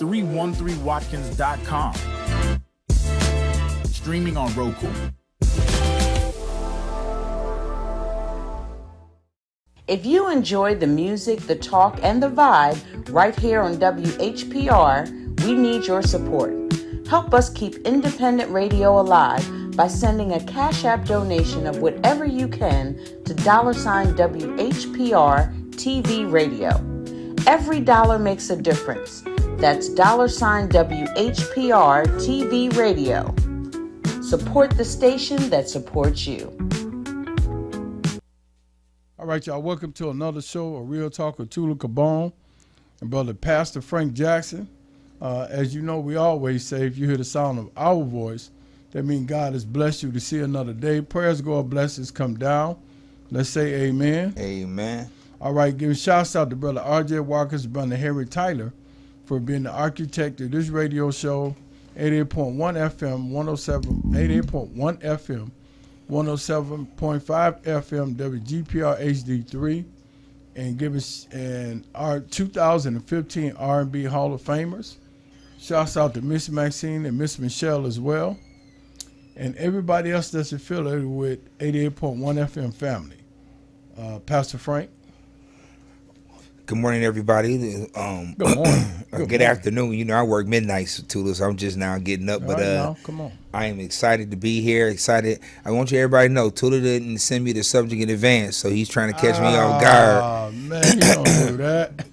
313watkins.com. Streaming on Roku. If you enjoyed the music, the talk, and the vibe right here on WHPR, we need your support. Help us keep independent radio alive by sending a Cash App donation of whatever you can to $WHPR TV Radio. Every dollar makes a difference. That's $WHPR TV Radio. Support the station that supports you. All right, y'all, welcome to another show, A Real Talk with Tula Cabone and Brother Pastor Frank Jackson. As you know, we always say, if you hear the sound of our voice, that means God has blessed you to see another day. Prayers, God blessings come down. Let's say amen. Amen. All right, giving shouts out to Brother R.J. Walker's Brother Harry Tyler for being the architect of this radio show, 88.1 FM, 88.1 FM. 107.5 FM WGPR HD3 and our 2015 R&B Hall of Famers. Shouts out to Miss Maxine and Miss Michelle as well. And everybody else that's affiliated with 88.1 FM family. Pastor Frank. Good morning, everybody. Good morning. Good afternoon. You know, I work midnights, Tula, so I'm just now getting up. But come on. I am excited to be here. Excited. I want you everybody to know, Tula didn't send me the subject in advance, so he's trying to catch me off guard. Oh, man, he don't do that.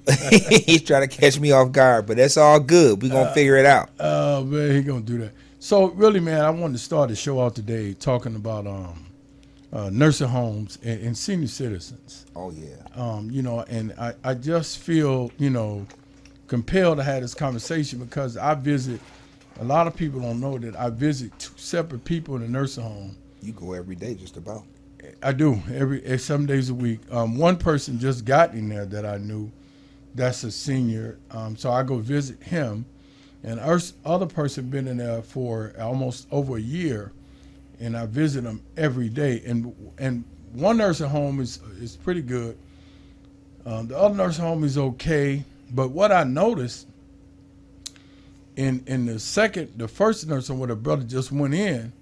He's trying to catch me off guard, but that's all good. We're going to figure it out. Oh, man, he going to do that. So, really, man, I wanted to start the show out today talking about nursing homes and senior citizens. Oh, yeah. You know, and I just feel, you know, compelled to have this conversation because I visit, a lot of people don't know that I visit two separate people in a nursing home. You go every day just about. I do, every 7 days a week. One person just got in there that I knew that's a senior, so I go visit him. And other person been in there for almost over a year, and I visit them every day. And one nursing home is pretty good. The other nursing home is okay, but what I noticed in the first nursing home where the brother just went in,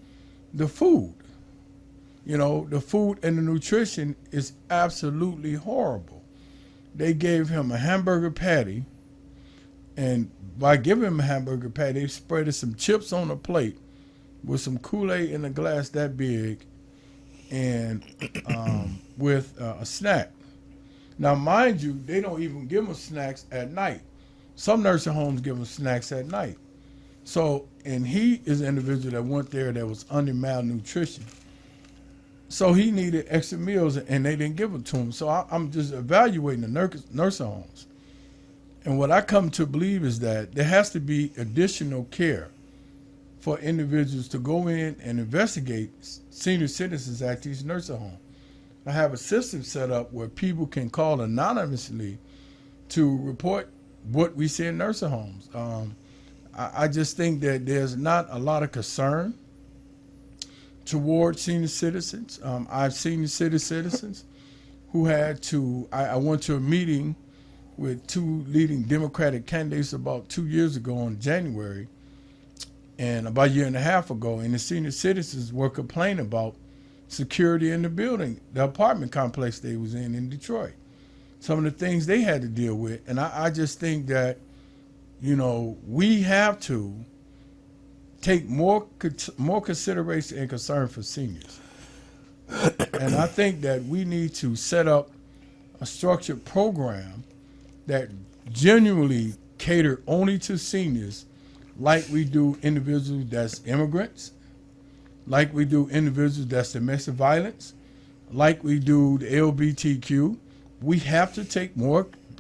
the food, you know, the food and the nutrition is absolutely horrible. They gave him a hamburger patty, and by giving him a hamburger patty, they spread some chips on a plate with some Kool-Aid in a glass that big, and with a snack. Now, mind you, they don't even give them snacks at night. Some nursing homes give them snacks at night. So, and he is an individual that went there that was under malnutrition. So he needed extra meals, and they didn't give it to him. So I'm just evaluating the nursing homes. And what I come to believe is that there has to be additional care for individuals to go in and investigate senior citizens at these nursing homes. I have a system set up where people can call anonymously to report what we see in nursing homes. I just think that there's not a lot of concern toward senior citizens. I've seen senior citizens who had to, I went to a meeting with two leading Democratic candidates about 2 years ago in January, and about a year and a half ago, and the senior citizens were complaining about security in the building, the apartment complex they was in Detroit. Some of the things they had to deal with. And I just think that, you know, we have to take more consideration and concern for seniors. And I think that we need to set up a structured program that genuinely cater only to seniors, like we do individuals that's immigrants, like we do individuals that's domestic violence, like we do the LGBTQ. We have to take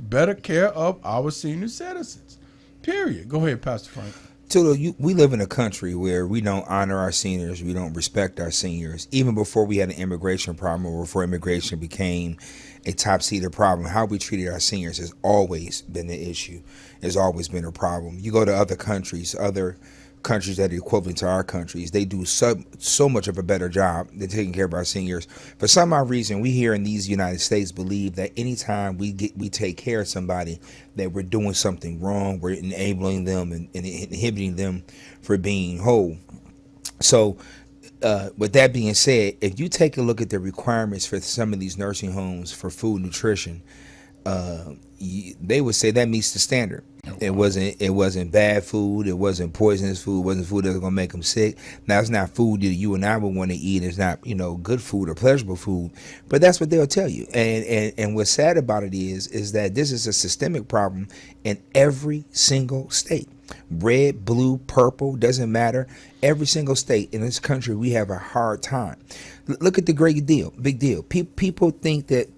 better care of our senior citizens, period. Go ahead, Pastor Frank. Tula, we live in a country where we don't honor our seniors, we don't respect our seniors. Even before we had an immigration problem, or before immigration became a top-seeded problem, how we treated our seniors has always been the issue, has always been a problem. You go to other countries, other countries that are equivalent to our countries. They do so much of a better job than taking care of our seniors. For some odd reason, we here in these United States believe that anytime we take care of somebody, that we're doing something wrong. We're enabling them and inhibiting them for being whole. So, with that being said, if you take a look at the requirements for some of these nursing homes for food nutrition, they would say that meets the standard. It wasn't bad food. It wasn't poisonous food. It wasn't food that was gonna make them sick. Now, it's not food that you and I would want to eat. It's not good food or pleasurable food. But that's what they'll tell you. And what's sad about it is that this is a systemic problem in every single state. Red, blue, purple, doesn't matter. Every single state in this country, we have a hard time. Look at the big deal. People think that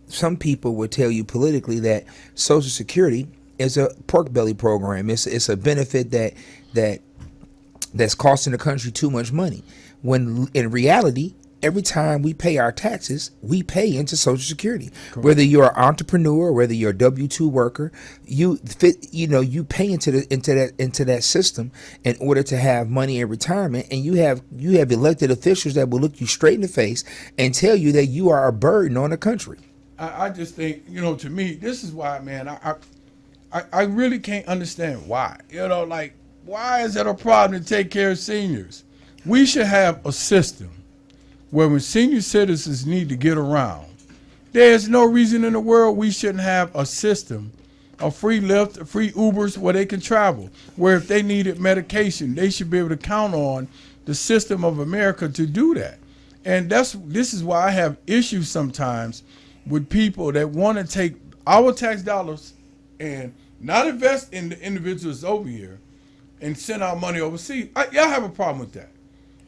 some people would tell you politically that Social Security is a pork belly program. It's a benefit that's costing the country too much money. When in reality, every time we pay our taxes, we pay into Social Security. Correct. Whether you're an entrepreneur, whether you're a W-2 worker, you pay into that system in order to have money in retirement, and you have elected officials that will look you straight in the face and tell you that you are a burden on the country. I just think, to me, this is why, man, I really can't understand why. Why is that a problem to take care of seniors? We should have a system where when senior citizens need to get around, there's no reason in the world we shouldn't have a system of free Lyft, free Ubers where they can travel, where if they needed medication, they should be able to count on the system of America to do that. And this is why I have issues sometimes with people that want to take our tax dollars and not invest in the individuals over here and send our money overseas. I have a problem with that.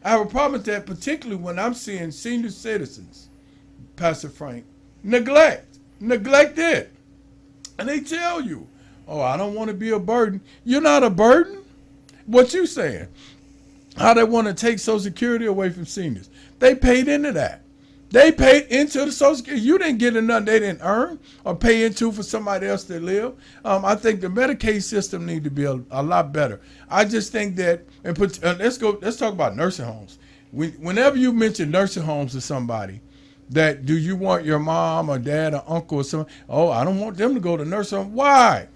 I have a problem with that, particularly when I'm seeing senior citizens, Pastor Frank, neglect it. And they tell you, oh, I don't want to be a burden. You're not a burden. What you saying? How they want to take Social Security away from seniors. They paid into that. They paid into the Social Security. You didn't get enough they didn't earn or pay into for somebody else to live. I think the Medicaid system need to be a lot better. I just think that, let's talk about nursing homes. Whenever you mention nursing homes to somebody, that do you want your mom or dad or uncle or something? Oh, I don't want them to go to nursing home. Why?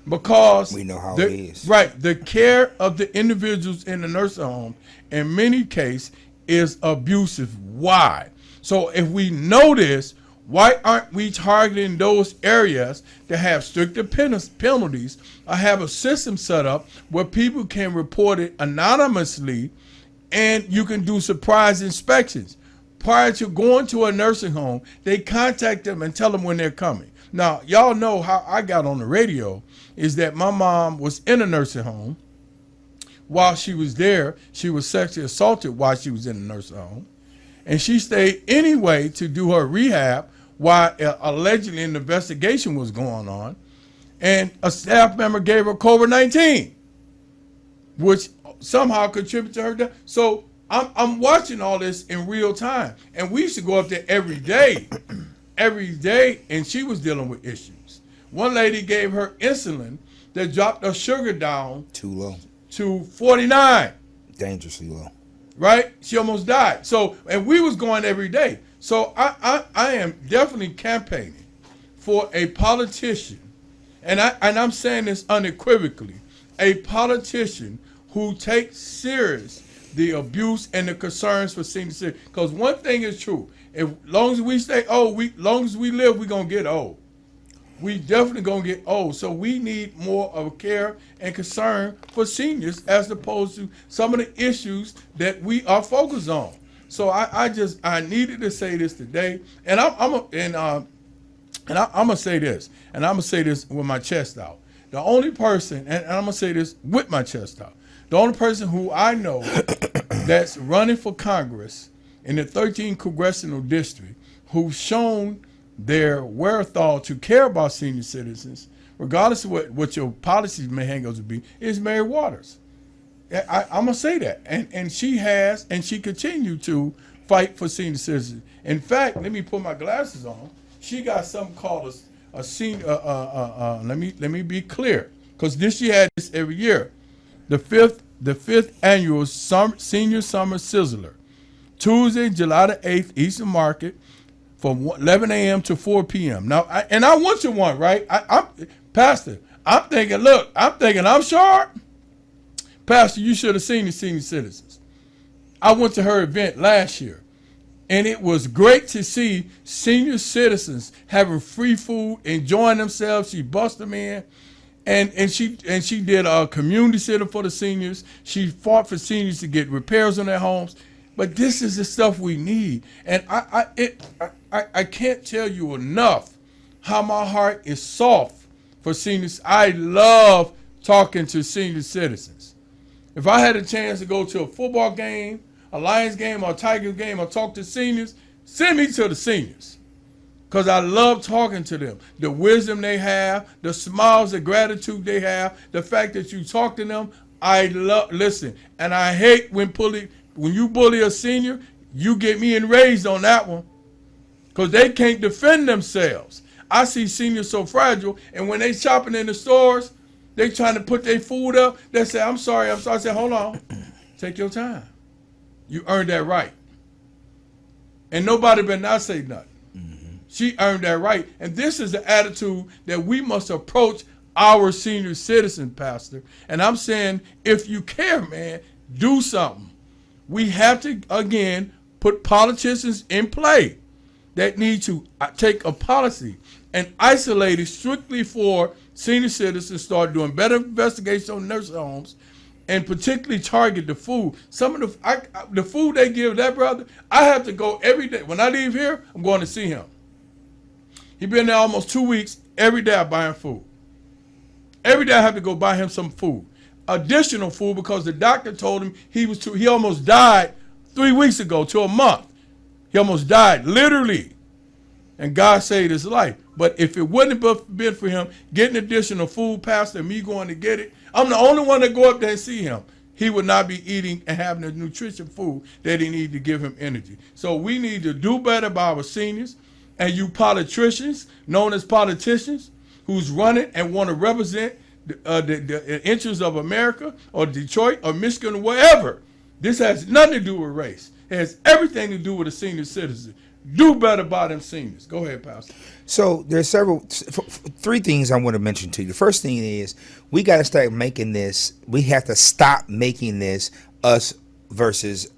Because we know how it is. Right. The care of the individuals in the nursing home in many cases is abusive. Why? So if we know this, why aren't we targeting those areas that have stricter penalties or have a system set up where people can report it anonymously and you can do surprise inspections? Prior to going to a nursing home, they contact them and tell them when they're coming. Now, y'all know how I got on the radio is that my mom was in a nursing home. While she was there, she was sexually assaulted while she was in the nursing home. And she stayed anyway to do her rehab while allegedly an investigation was going on. And a staff member gave her COVID-19, which somehow contributed to her death. So I'm watching all this in real time. And we used to go up there every day, and she was dealing with issues. One lady gave her insulin that dropped her sugar down too low to 49. Dangerously low. Right? She almost died. So, and we was going every day. So I am definitely campaigning for a politician, and I'm saying this unequivocally, a politician who takes serious the abuse and the concerns for senior citizens. Because one thing is true: as long as we stay old, long as we live, we're gonna get old. We definitely gonna get old. So we need more of care and concern for seniors as opposed to some of the issues that we are focused on. So I needed to say this today, and I'm gonna say this, and I'm gonna say this with my chest out. The only person, and I'm gonna say this with my chest out, the only person who I know that's running for Congress in the 13th congressional district who's shown their wherewithal to care about senior citizens, regardless of what your policies may hang out to be, is Mary Waters. I'm going to say that. And she has, and she continued to fight for senior citizens. In fact, let me put my glasses on. She got something called a senior, let me be clear, because she had this every year. The 5th the 5th annual Senior Summer Sizzler. Tuesday, July the 8th, Eastern Market, from 11 a.m. to 4 p.m. Now, I went to one, right? Pastor, I'm thinking I'm sharp. Pastor, you should have seen the senior citizens. I went to her event last year, and it was great to see senior citizens having free food, enjoying themselves. She bussed them in, and she did a community center for the seniors. She fought for seniors to get repairs on their homes. But this is the stuff we need, and I can't tell you enough how my heart is soft for seniors. I love talking to senior citizens. If I had a chance to go to a football game, a Lions game, or a Tigers game, or talk to seniors, send me to the seniors, because I love talking to them. The wisdom they have, the smiles, the gratitude they have, the fact that you talk to them, I listen. And I hate when you bully a senior, you get me enraged on that one, because they can't defend themselves. I see seniors so fragile, and when they shopping in the stores, they trying to put their food up. They say, I'm sorry. I say, hold on. Take your time. You earned that right. And nobody better not say nothing. Mm-hmm. She earned that right. And this is the attitude that we must approach our senior citizen, Pastor. And I'm saying, if you care, man, do something. We have to, again, put politicians in play that need to take a policy and isolate it strictly for senior citizens, start doing better investigations on nursing homes, and particularly target the food. Some of the food they give that brother, I have to go every day. When I leave here, I'm going to see him. He been there almost 2 weeks. Every day I buy him food. Every day I have to go buy him some food. Additional food, because the doctor told him he almost died 3 weeks ago to a month. He almost died, literally. And God saved his life. But if it wouldn't have been for him getting additional food, Pastor, and me going to get it, I'm the only one that go up there and see him. He would not be eating and having the nutrition food that he needs to give him energy. So we need to do better by our seniors, and you politicians, known as politicians, who's running and want to represent the interests of America or Detroit or Michigan or wherever. This has nothing to do with race. It has everything to do with a senior citizen. Do better by them seniors. Go ahead, Pastor. So there's three things I want to mention to you. The first thing is we got to start making this. We have to stop making this us versus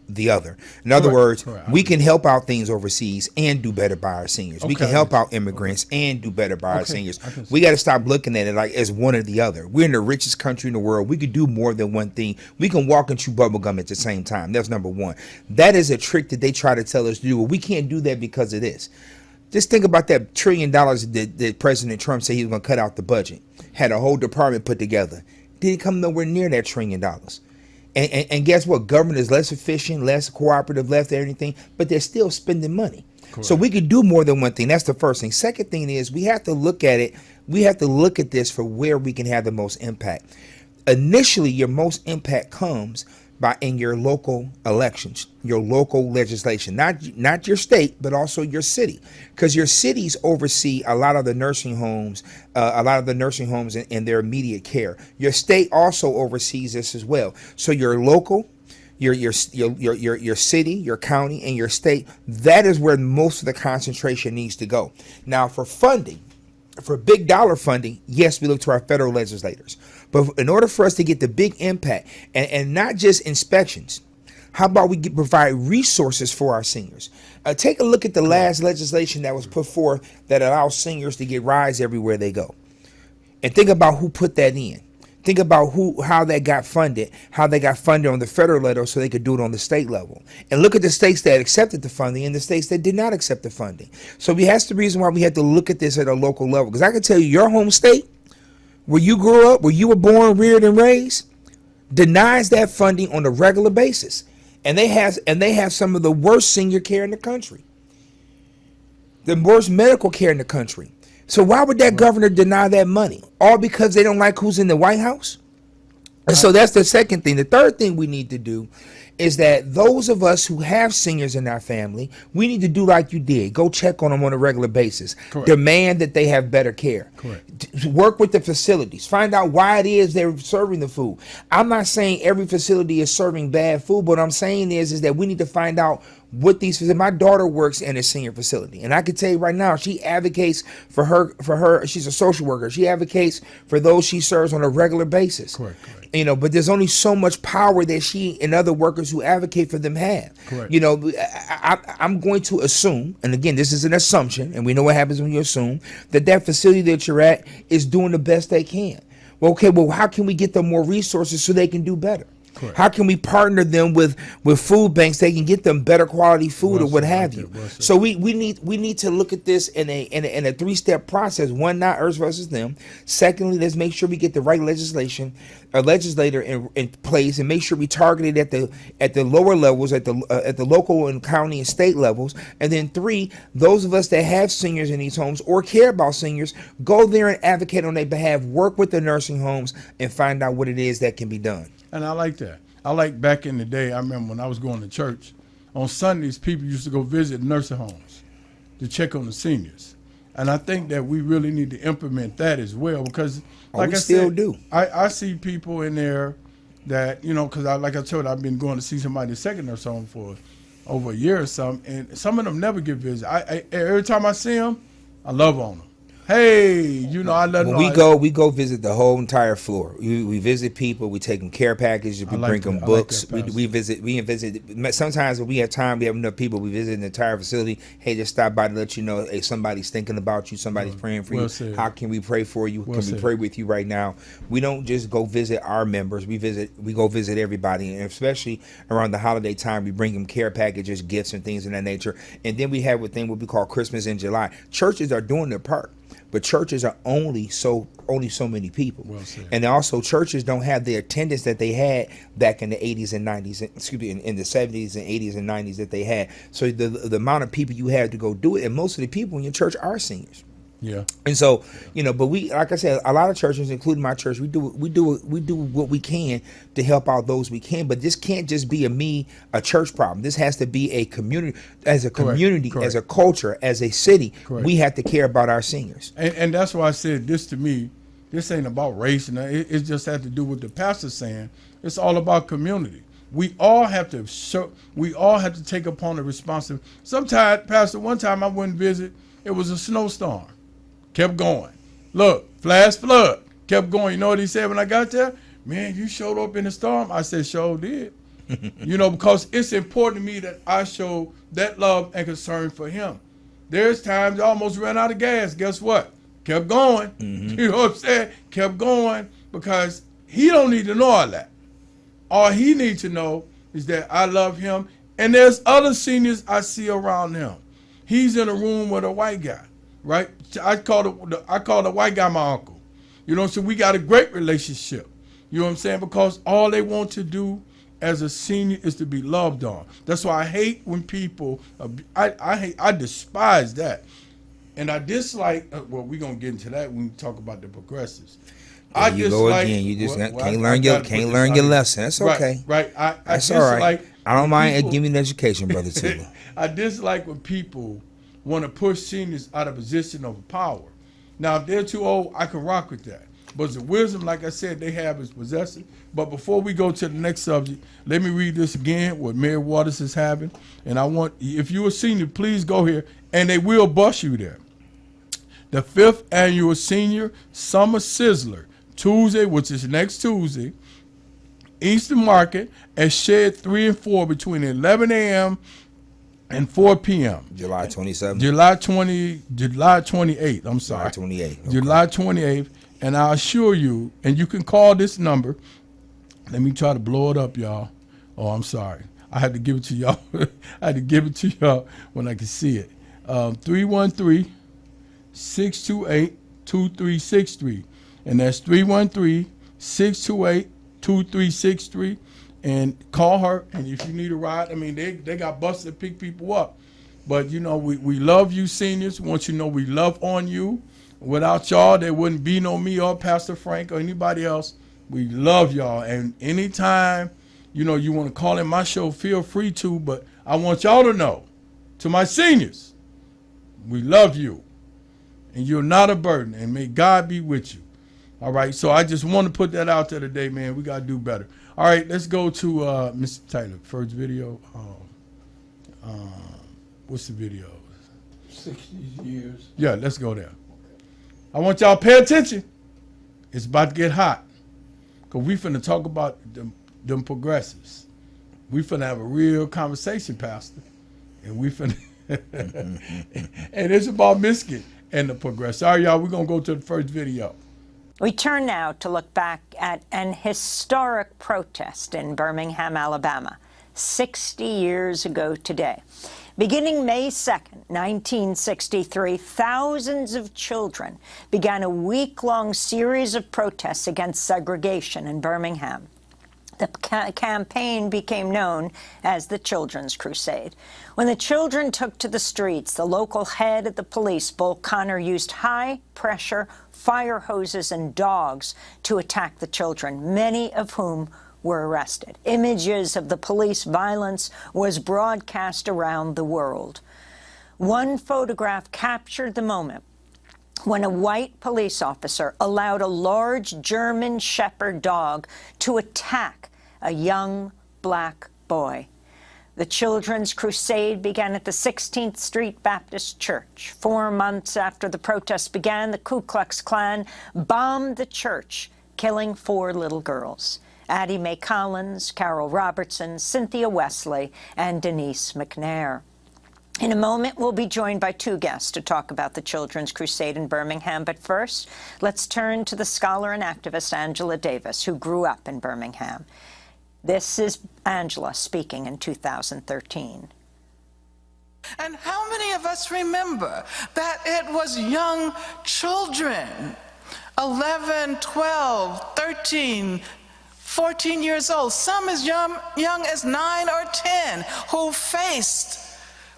the other. In other words, we can help out things overseas and do better by our seniors. We can help out immigrants and do better by our seniors. We got to stop looking at it like as one or the other. We're in the richest country in the world. We could do more than one thing. We can walk and chew bubble gum at the same time. That's number one. That is a trick that they try to tell us to do. Well, we can't do that because of this. Just think about that $1 trillion that President Trump said he was going to cut out the budget. Had a whole department put together. Didn't come nowhere near that $1 trillion. And guess what? Government is less efficient, less cooperative, less anything, but they're still spending money. Correct. So we could do more than one thing. That's the first thing. Second thing is we have to look at it. We have to look at this for where we can have the most impact. Initially, your most impact comes in your local elections, your local legislation, not your state, but also your city, because your cities oversee a lot of the nursing homes, and their immediate care. Your state also oversees this as well. So your local, your city, your county, and your state, that is where most of the concentration needs to go. Now, for funding, for big dollar funding, yes, we look to our federal legislators. But in order for us to get the big impact, and not just inspections, how about we provide resources for our seniors? Take a look at the last legislation that was put forth that allows seniors to get rides everywhere they go. And think about who put that in. Think about how they got funded on the federal level so they could do it on the state level. And look at the states that accepted the funding and the states that did not accept the funding. So that's the reason why we had to look at this at a local level. Because I can tell you, your home state, where you grew up, where you were born, reared, and raised, denies that funding on a regular basis. And they have some of the worst senior care in the country. The worst medical care in the country. So why would that governor deny that money? All because they don't like who's in the White House? And so that's the second thing. The third thing we need to do is that those of us who have seniors in our family, we need to do like you did. Go check on them on a regular basis. Correct. Demand that they have better care. Correct. Work with the facilities. Find out why it is they're serving the food. I'm not saying every facility is serving bad food, but what I'm saying is that we need to find out what these. My daughter works in a senior facility, and I can tell you right now, she advocates for her. She's a social worker. She advocates for those she serves on a regular basis. Correct. But there's only so much power that she and other workers who advocate for them have. Correct. I'm going to assume, and again, this is an assumption, and we know what happens when you assume that facility that you're at is doing the best they can. Well, how can we get them more resources so they can do better? Correct. How can we partner them with food banks? They can get them better quality food or what have you. So we need to look at this in a 3-step process. One, not us versus them. Secondly, let's make sure we get the right legislator in place, and make sure we target it at the lower levels, at the local and county and state levels. And then 3, those of us that have seniors in these homes or care about seniors, go there and advocate on their behalf. Work with the nursing homes and find out what it is that can be done. And I like that. I like back in the day, I remember when I was going to church, on Sundays, people used to go visit nursing homes to check on the seniors. And I think that we really need to implement that as well, because like I still said, do. I see people in there that, because like I told you, I've been going to see somebody in the second nursing home for over a year or something, and some of them never get visited. Every time I see them, I love on them. Hey, I let them know. We go visit the whole entire floor. We visit people. We take them care packages. We bring them books. We visit. Sometimes when we have time, we have enough people. We visit the entire facility. Hey, just stop by to let you know, hey, somebody's thinking about you. Somebody's praying for you. Said. How can we pray for you? Well can we pray with you right now? We don't just go visit our members. We go visit everybody, and especially around the holiday time, we bring them care packages, gifts, and things of that nature. And then we have what we call Christmas in July. Churches are doing their part. But churches are only so many people. Well said. And also churches don't have the attendance that they had back in the 80s and 90s, in the 70s and 80s and 90s that they had. So the amount of people you have to go do it, and most of the people in your church are seniors. Yeah. And so, but we, like I said, a lot of churches, including my church, we do what we can to help out those we can. But this can't just be a church problem. This has to be a community, as a community, Correct. as a culture, as a city. Correct. We have to care about our seniors. And that's why I said this to me. This ain't about race, and it just had to do with the pastor saying it's all about community. We all have to take upon the responsibility. Sometimes, Pastor, one time I went and visit. It was a snowstorm. Kept going. Look, flash flood. Kept going. You know what he said when I got there? Man, you showed up in the storm. I said, sure did. Because it's important to me that I show that love and concern for him. There's times I almost ran out of gas. Guess what? Kept going. Mm-hmm. You know what I'm saying? Kept going, because he don't need to know all that. All he needs to know is that I love him. And there's other seniors I see around him. He's in a room with a white guy. Right, I call the white guy my uncle. So we got a great relationship. You know what I'm saying? Because all they want to do as a senior is to be loved on. That's why I hate when people. I despise that, and I dislike. Well, we're gonna get into that when we talk about the progressives. There you go again. You just can't learn your lesson. That's okay. Right. That's all right. I don't mind giving an education, Brother Tula. I dislike when people want to push seniors out of position of power. Now, if they're too old, I can rock with that. But the wisdom, like I said, they have is possessive. But before we go to the next subject, let me read this again, what Mayor Waters is having. And I want, if you're a senior, please go here, and they will bus you there. The 5th Annual Senior Summer Sizzler, Tuesday, which is next Tuesday, Eastern Market at Shed 3 and 4 between 11 a.m. and 4 p.m. July 27th? July 28th, I'm sorry. July 28th. Okay. July 28th. And I assure you, and you can call this number. Let me try to blow it up, y'all. Oh, I'm sorry. I had to give it to y'all. I had to give it to y'all when I could see it. 313-628-2363. And that's 313-628-2363. And call her, and if you need a ride, they got buses that pick people up. But, we love you, seniors. We want you to know we love on you. Without y'all, there wouldn't be no me or Pastor Frank or anybody else. We love y'all. And anytime, you want to call in my show, feel free to, but I want y'all to know, to my seniors, we love you, and you're not a burden, and may God be with you. All right, so I just want to put that out there today, man. We got to do better. All right, let's go to Mr. Taylor. First video. What's the video? 60 years. Yeah, let's go there. I want y'all to pay attention. It's about to get hot. Because we finna talk about them progressives. We finna have a real conversation, Pastor. And we finna... and it's about Michigan and the progressives. All right, y'all, we're going to go to the first video. We turn now to look back at an historic protest in Birmingham, Alabama, 60 years ago today. Beginning May 2nd, 1963, thousands of children began a week-long series of protests against segregation in Birmingham. The campaign became known as the Children's Crusade. When the children took to the streets, the local head of the police, Bull Connor, used high-pressure fire hoses and dogs to attack the children, many of whom were arrested. Images of the police violence was broadcast around the world. One photograph captured the moment when a white police officer allowed a large German Shepherd dog to attack a young black boy. The Children's Crusade began at the 16th Street Baptist Church. 4 months after the protests began, the Ku Klux Klan bombed the church, killing 4 little girls: Addie Mae Collins, Carol Robertson, Cynthia Wesley, and Denise McNair. In a moment, we'll be joined by 2 guests to talk about the Children's Crusade in Birmingham. But first, let's turn to the scholar and activist Angela Davis, who grew up in Birmingham. This is Angela speaking in 2013. And how many of us remember that it was young children, 11, 12, 13, 14 years old, some as young as 9 or 10, who faced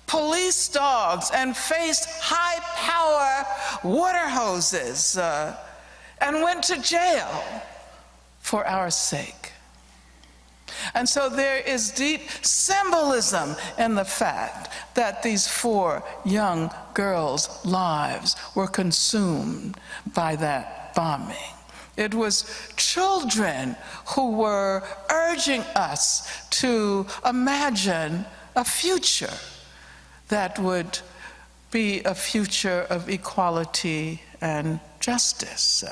police dogs and faced high-power water hoses and went to jail for our sake. And so there is deep symbolism in the fact that these 4 young girls' lives were consumed by that bombing. It was children who were urging us to imagine a future that would be a future of equality and justice.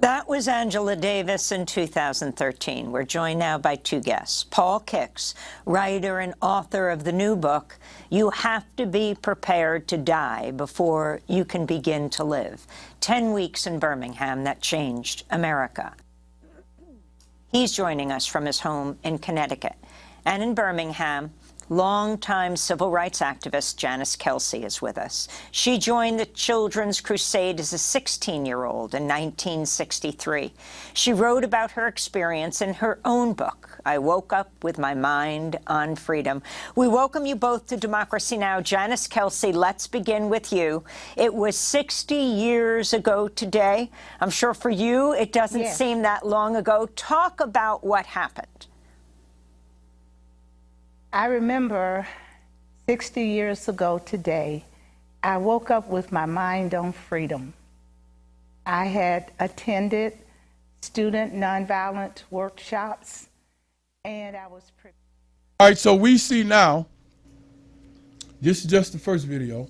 That was Angela Davis in 2013. We're joined now by 2 guests. Paul Kix, writer and author of the new book, You Have to Be Prepared to Die Before You Can Begin to Live. 10 weeks in Birmingham that changed America. He's joining us from his home in Connecticut. And in Birmingham, longtime civil rights activist Janice Kelsey is with us. She joined the Children's Crusade as a 16-year-old in 1963. She wrote about her experience in her own book, I Woke Up With My Mind on Freedom. We welcome you both to Democracy Now! Janice Kelsey, let's begin with you. It was 60 years ago today. I'm sure for you it doesn't seem that long ago. Talk about what happened. I remember 60 years ago today, I woke up with my mind on freedom. I had attended student nonviolent workshops, and I was prepared. All right, so we see now, this is just the first video,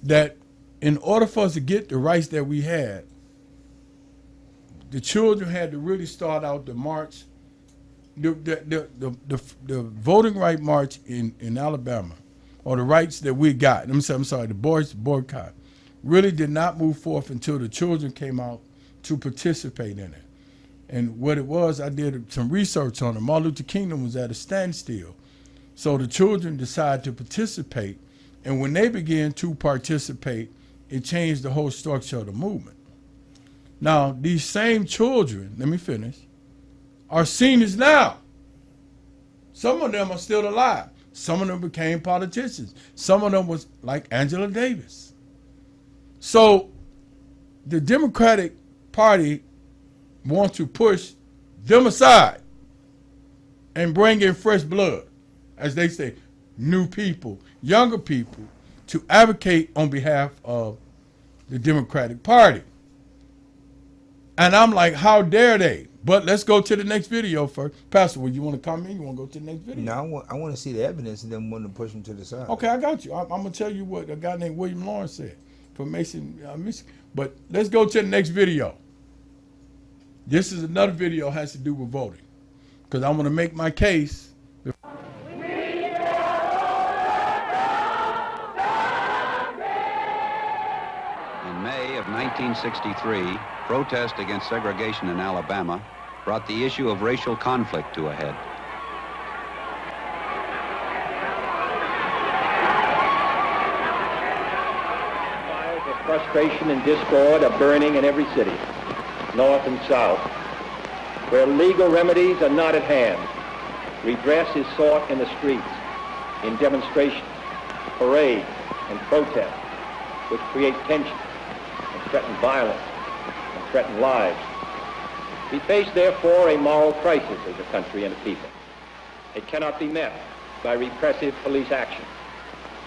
that in order for us to get the rights that we had, the children had to really start out the march. The voting right march in Alabama, or the rights that we got, I'm sorry, the boys' boycott, really did not move forth until the children came out to participate in it. And what it was, I did some research on it. Martin Luther King was at a standstill. So the children decided to participate, and when they began to participate, it changed the whole structure of the movement. Now, these same children, let me finish, are seniors now. Some of them are still alive. Some of them became politicians. Some of them was like Angela Davis. So the Democratic Party wants to push them aside and bring in fresh blood, as they say, new people, younger people, to advocate on behalf of the Democratic Party. And I'm like, how dare they? But let's go to the next video first. Pastor, would you want to comment? You want to go to the next video? No, I want to see the evidence and then want to push them to the side. Okay, I got you. I'm going to tell you what a guy named William Lawrence said from Mason, Michigan. But let's go to the next video. This is another video that has to do with voting, because I want to make my case. In May of 1963, protest against segregation in Alabama brought the issue of racial conflict to a head. Fires of frustration and discord are burning in every city, north and south. Where legal remedies are not at hand, redress is sought in the streets, in demonstrations, parades, and protests, which create tension and threaten violence and threaten lives. We face, therefore, a moral crisis as a country and a people. It cannot be met by repressive police action.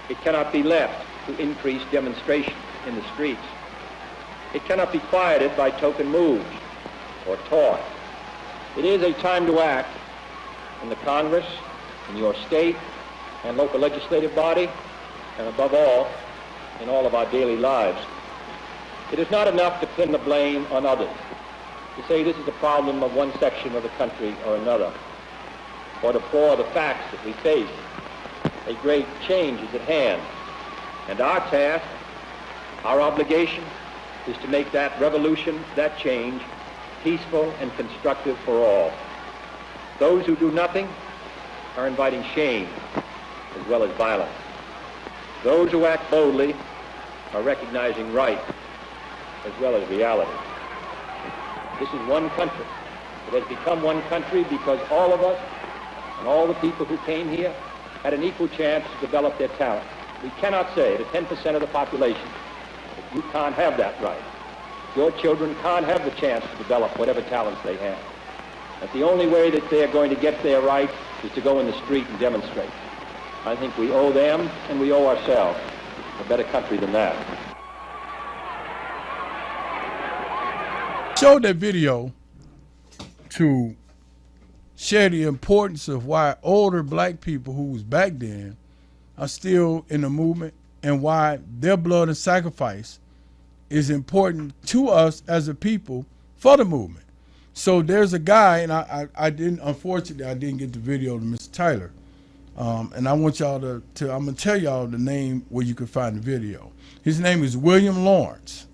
It cannot be left to increase demonstrations in the streets. It cannot be quieted by token moves or talk. It is a time to act in the Congress, in your state and local legislative body, and above all, in all of our daily lives. It is not enough to pin the blame on others, to say this is a problem of one section of the country or another, or to deplore the facts that we face. A great change is at hand, and our task, our obligation, is to make that revolution, that change, peaceful and constructive for all. Those who do nothing are inviting shame as well as violence. Those who act boldly are recognizing right as well as reality. This is one country. It has become one country because all of us and all the people who came here had an equal chance to develop their talent. We cannot say to 10% of the population that you can't have that right. Your children can't have the chance to develop whatever talents they have. That the only way that they're going to get their right is to go in the street and demonstrate. I think we owe them and we owe ourselves a better country than that. Showed that video to share the importance of why older black people who was back then are still in the movement, and why their blood and sacrifice is important to us as a people for the movement. So there's a guy, and unfortunately I didn't get the video to Mr. Tyler. And I want y'all I'm gonna tell y'all the name where you can find the video. His name is William Lawrence,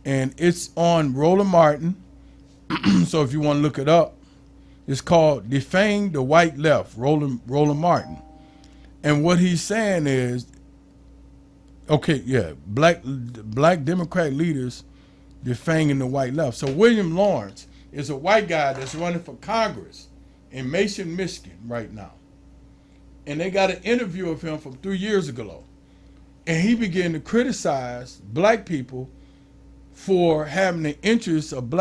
and it's on Roland Martin. So if you want to look it up, it's called Defang the White Left, Roland Martin. And what he's saying is, okay, yeah, black Democrat leaders defanging the white left. So William Lawrence is a white guy that's running for Congress in Mason, Michigan right now. And they got an interview of him from 3 years ago. And he began to criticize black people for having the interest of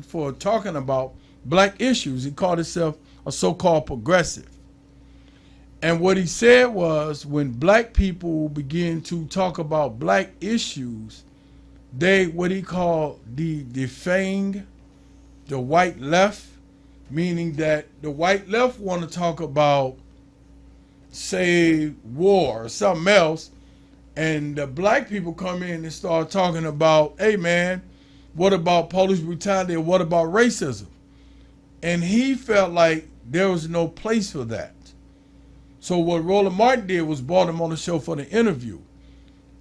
for talking about black issues. He called himself a so-called progressive. And what he said was, when black people begin to talk about black issues, what he called defang the white left, meaning that the white left want to talk about, say, war or something else, and the black people come in and start talking about, hey man, what about police brutality, or what about racism? And he felt like there was no place for that. So what Roland Martin did was brought him on the show for the interview.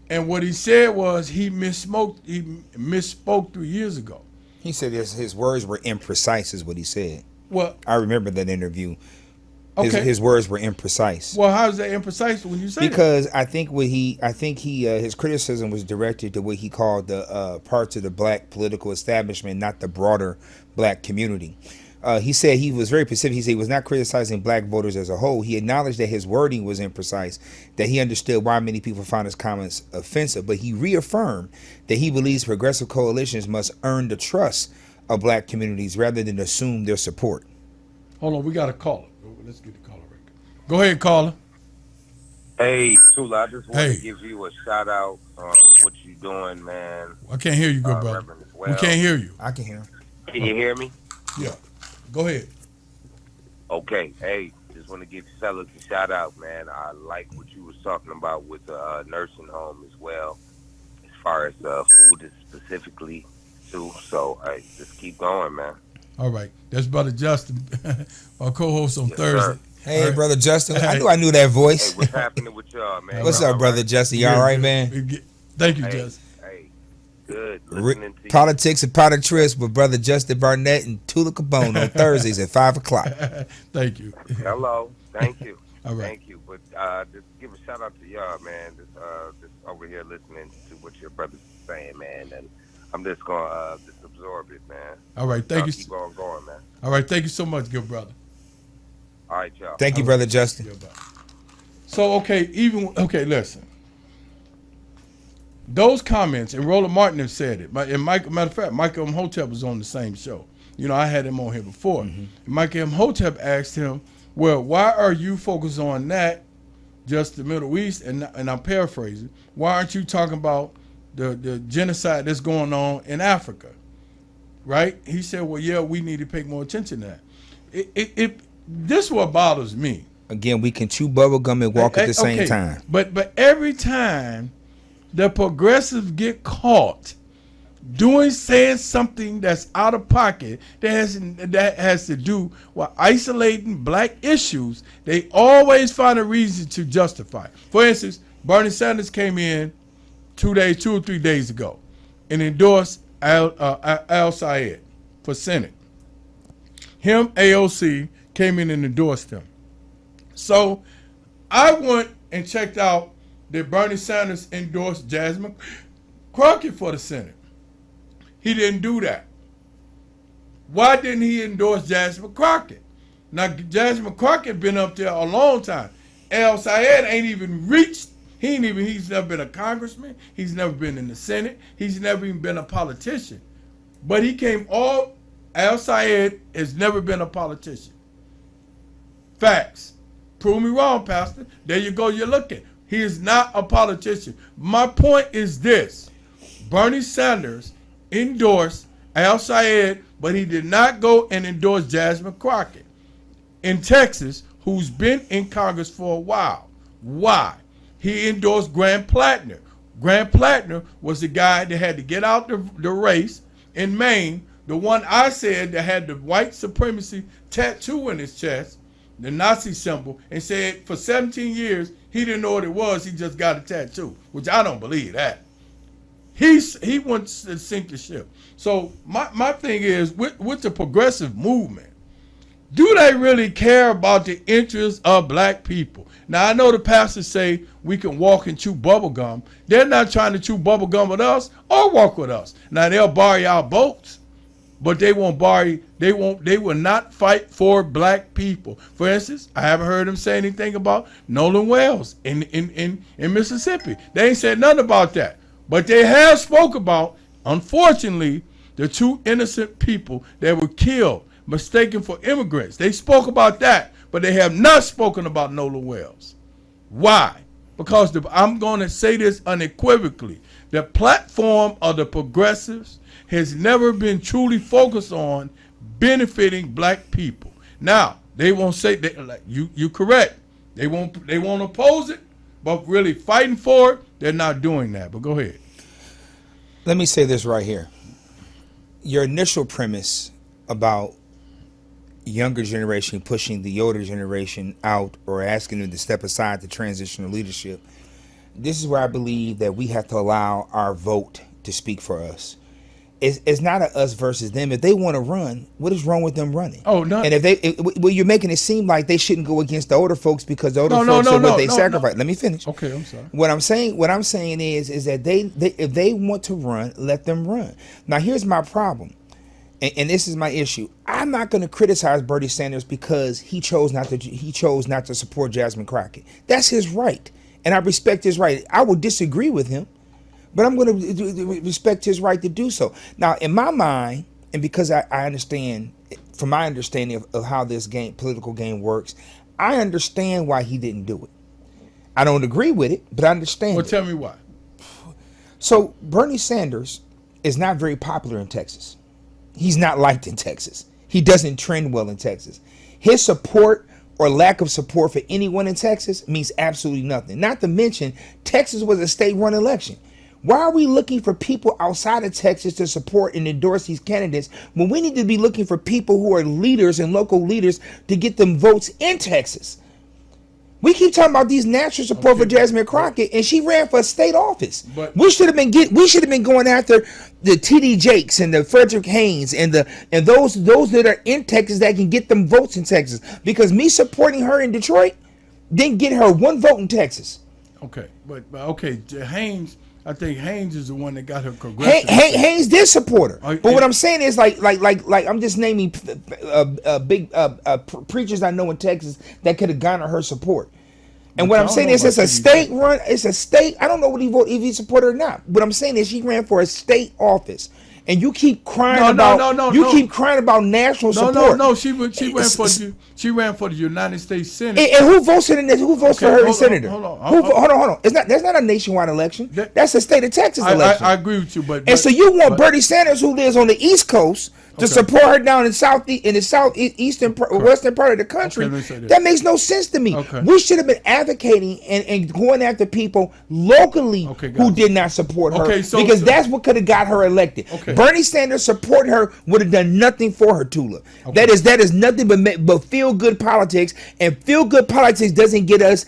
And what he said was he misspoke 3 years ago. He said his words were imprecise, is what he said. Well, I remember that interview. Okay. His words were imprecise. Well, how is that imprecise when you say that? Because I think his criticism was directed to what he called the parts of the black political establishment, not the broader black community. He said he was very specific. He said he was not criticizing black voters as a whole. He acknowledged that his wording was imprecise, that he understood why many people found his comments offensive, but he reaffirmed that he believes progressive coalitions must earn the trust of black communities rather than assume their support. Hold on, we got a caller. let's get the caller right. Go ahead, caller. Hey, Tula, I just want Hey. to give you a shout out on what you doing, man. I can't hear you, good brother. Reverend as well. We can't hear you. I can hear him. Can you hear me? Yeah. Go ahead. Okay. Hey, just want to give fellas a shout out, man. I like what you was talking about with the nursing home as well, as far as food specifically too. So, hey, just keep going, man. All right. That's Brother Justin, our co-host on Yes, Thursday. sir. Hey, All right. brother Justin. Hey. I knew that Hey, voice. what's happening with y'all, man? What's Y'all up, brother right? Justin? You all right, man? Thank you, Hey, Justin. hey, good. Listening to you. Politics and Politics with brother Justin Barnett and Tula Cabone on Thursdays at 5 o'clock. Thank you. Hello. Thank you. All right. Thank you. But just give a shout out to y'all, man. Just over here listening to what your brother's saying, man. And I'm just gonna just absorb it, man. All right. Thank Y'all you. keep on going, man. All right. Thank you so much, good brother. All right, y'all. Thank you, brother Justin. Goodbye. So, listen. Those comments, and Roland Martin have said it. And matter of fact, Michael Imhotep was on the same show. You know, I had him on here before. And Michael Imhotep asked him, well, why are you focused on that, just the Middle East? And I'm paraphrasing. Why aren't you talking about the genocide that's going on in Africa? Right? He said, well, yeah, we need to pay more attention to that. This is what bothers me. Again, we can chew bubble gum and walk at the same time. But every time the progressives get caught saying something that's out of pocket that has to do with isolating black issues, they always find a reason to justify it. For instance, Bernie Sanders came in 2 or 3 days ago and endorsed Al Sayed for Senate. Him, AOC, came in and endorsed him. So I went and checked out that Bernie Sanders endorsed Jasmine Crockett for the Senate. He didn't do that. Why didn't he endorse Jasmine Crockett? Now, Jasmine Crockett been up there a long time. Al Sayed ain't even reached, he's never been a congressman. He's never been in the Senate. He's never even been a politician. But Al Sayed has never been a politician. Facts. Prove me wrong, Pastor. There you go, you're looking. He is not a politician. My point is this. Bernie Sanders endorsed Al Sayed, but he did not go and endorse Jasmine Crockett in Texas, who's been in Congress for a while. Why? He endorsed Graham Plattner. Graham Plattner was the guy that had to get out the race in Maine, the one I said that had the white supremacy tattoo in his chest, the Nazi symbol, and said for 17 years he didn't know what it was, he just got a tattoo, which I don't believe that. He wants to sink the ship. So my thing is, with the progressive movement, do they really care about the interests of black people? Now, I know the pastors say we can walk and chew bubble gum. They're not trying to chew bubble gum with us or walk with us. Now, they'll borrow our boats, but they won't borrow, they will not fight for black people. For instance, I haven't heard them say anything about Nolan Wells in Mississippi. They ain't said nothing about that. But they have spoke about, unfortunately, the 2 innocent people that were killed, mistaken for immigrants. They spoke about that, but they have not spoken about Nolan Wells. Why? Because I'm going to say this unequivocally. The platform of the progressives has never been truly focused on benefiting black people. Now, they won't say that, like, you correct. They won't oppose it, but really fighting for it, they're not doing that. But go ahead. Let me say this right here. Your initial premise about younger generation pushing the older generation out or asking them to step aside to transitional leadership, this is where I believe that we have to allow our vote to speak for us. It's not a us versus them. If they want to run, what is wrong with them running? Oh, no. And if you're making it seem like they shouldn't go against the older folks because the older folks are what they sacrifice. Let me finish. Okay, I'm sorry. What I'm saying is that they if they want to run, let them run. Now, here's my problem, and this is my issue. I'm not going to criticize Bernie Sanders because he chose not to support Jasmine Crockett. That's his right, and I respect his right. I will disagree with him, but I'm going to respect his right to do so. Now, in my mind, and because I understand from my understanding of how this political game works, I understand why he didn't do it. I don't agree with it, but I understand. Well, it. tell me why. So Bernie Sanders is not very popular in Texas. He's not liked in Texas. He doesn't trend well in Texas. His support or lack of support for anyone in Texas means absolutely nothing. Not to mention, Texas was a state-run election. Why are we looking for people outside of Texas to support and endorse these candidates when we need to be looking for people who are leaders and local leaders to get them votes in Texas? We keep talking about these national support for Jasmine Crockett, and she ran for a state office. But we should have been going after the T.D. Jakes and the Frederick Haynes and those that are in Texas that can get them votes in Texas. Because me supporting her in Detroit didn't get her one vote in Texas. Okay, but okay, Haynes. I think Haynes is the one that got her progressive. Haynes did support her, but yeah. what I'm saying is like I'm just naming big preachers I know in Texas that could have garnered her support. And what I'm saying is it's a state run. It's a state. I don't know what he voted, if he supported her or not. What I'm saying is she ran for a state office, and you keep crying keep crying about national support. No. She ran for the United States Senate. And who votes in this? Who votes for her as senator? Hold on. Hold on. That's not a nationwide election. That's a state of Texas election. I agree with you, but so you want Bernie Sanders, who lives on the East Coast, to support her down in the southeastern western part of the country? That makes no sense to me. Okay. We should have been advocating and going after people locally who did not support her, because that's what could have got her elected. Okay. Bernie Sanders supporting her would have done nothing for her, Tula. Okay. That is nothing but feel good politics, and feel good politics doesn't get us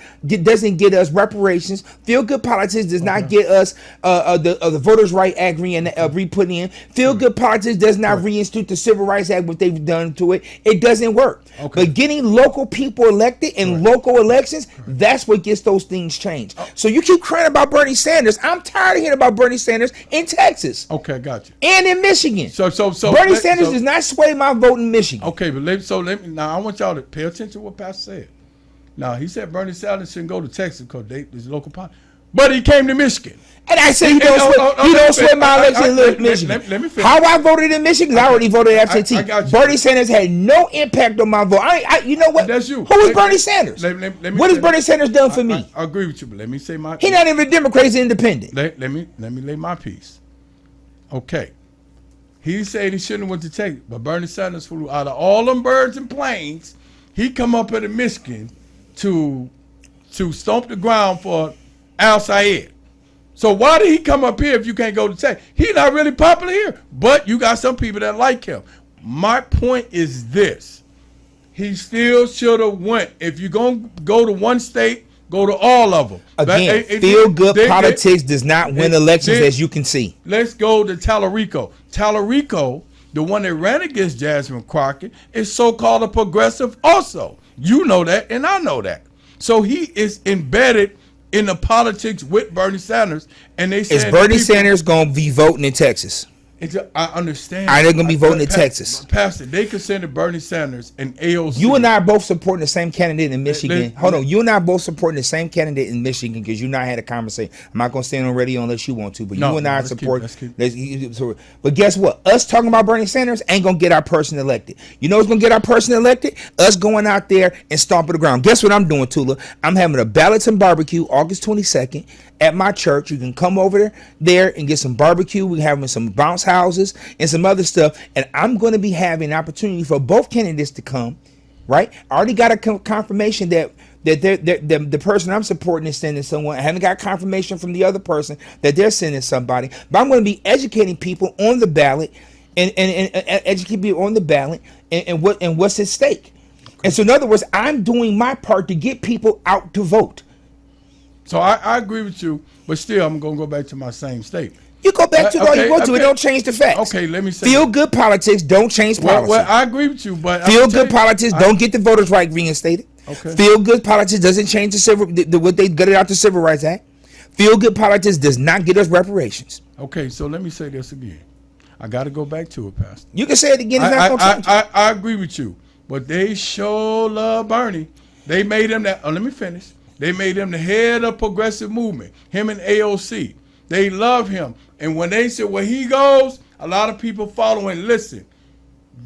reparations. Feel good politics does not get us the Voters' Right Act re-put in. Feel good politics does not reinstitute the Civil Rights Act, what they've done to it. It doesn't work. But getting local people elected in local elections, that's what gets those things changed. So you keep crying about Bernie Sanders. I'm tired of hearing about Bernie Sanders in Texas. Okay, got you. And in Michigan. So Bernie Sanders does not sway my vote in Michigan. Okay, but let me now. I want y'all to pay attention to what Pastor said. Now he said Bernie Sanders shouldn't go to Texas because this local politics, but he came to Michigan. And I said he don't sway my election in Michigan. Let me finish. How I voted in Michigan? I already voted absentee. I got you. Bernie Sanders had no impact on my vote. You know what? That's you. Who is Bernie Sanders? What has Bernie Sanders done for me? I agree with you, but let me say my. He's not even a Democrat. He's independent. Let me lay my piece. Okay. He said he shouldn't have went to Texas, but Bernie Sanders flew out of all them birds and planes. He come up here to Michigan to stomp the ground for Al Sayed. So why did he come up here if you can't go to Texas? He's not really popular here, but you got some people that like him. My point is this. He still should have went. If you're going to go to one state, go to all of them. Again, feel-good politics does not win elections, as you can see. Let's go to Tallarico. Tallarico, the one that ran against Jasmine Crockett, is so-called a progressive also. You know that, and I know that. So he is embedded in the politics with Bernie Sanders, and they said, is Bernie Sanders going to be voting in Texas? I understand. Are they going to be voting in Texas? Pastor, they consider Bernie Sanders and AOC. You and I are both supporting the same candidate in Michigan. Hold on. You and I are both supporting the same candidate in Michigan because you and I had a conversation. I'm not going to stand on radio unless you want to, but you and I support. But guess what? Us talking about Bernie Sanders ain't going to get our person elected. You know what's going to get our person elected? Us going out there and stomping the ground. Guess what I'm doing, Tula? I'm having a ballots and barbecue August 22nd at my church. You can come over there and get some barbecue. We're having some bounce houses and some other stuff, and I'm going to be having an opportunity for both candidates to come. Right? I already got a confirmation that the person I'm supporting is sending someone. I haven't got confirmation from the other person that they're sending somebody, but I'm going to be educating people on the ballot and educating people on the ballot and what's at stake. And so, in other words, I'm doing my part to get people out to vote. So I agree with you, but still, I'm going to go back to my same statement. You go back to all you want to. It don't change the facts. Okay, let me say. Feel good politics don't change policy. Well, I agree with you, but feel good politics don't get the voters' right reinstated. Okay. Feel good politics doesn't change what they gutted out the Civil Rights Act. Feel good politics does not get us reparations. Okay, so let me say this again. I got to go back to it, Pastor. You can say it again. It's not going to change. I agree with you, but they sure love Bernie. They made him that. Let me finish. They made him the head of progressive movement, him and AOC. They love him. And when they said where he goes, a lot of people follow and listen.